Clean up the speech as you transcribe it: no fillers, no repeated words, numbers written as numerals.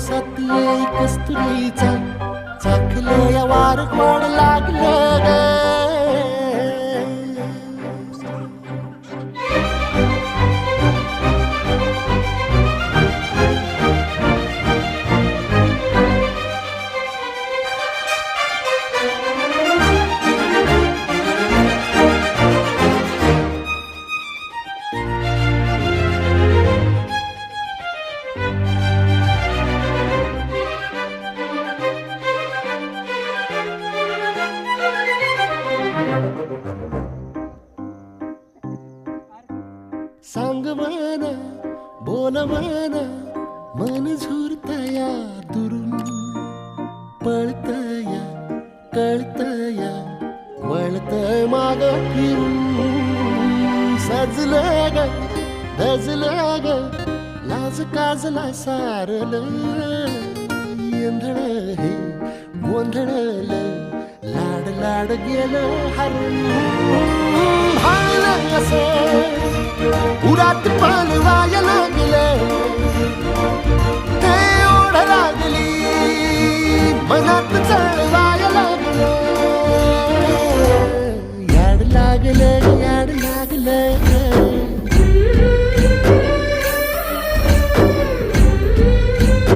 उसात येई कस्तुरीचा चाकलं या वार गोड लागलं ग सांग मन बोल मन मन झुरतया दुरून पळतया कळतया वळतय माग फिरून सजलं ग दजलं ग लाज काजला सारलं येंधळ हे गोंधळलं लाड लाड गेलं हरून भाळलं असं उरात पालवाया लागलं ते ओढ लागली मनात चळवाया लागलं याड लागलं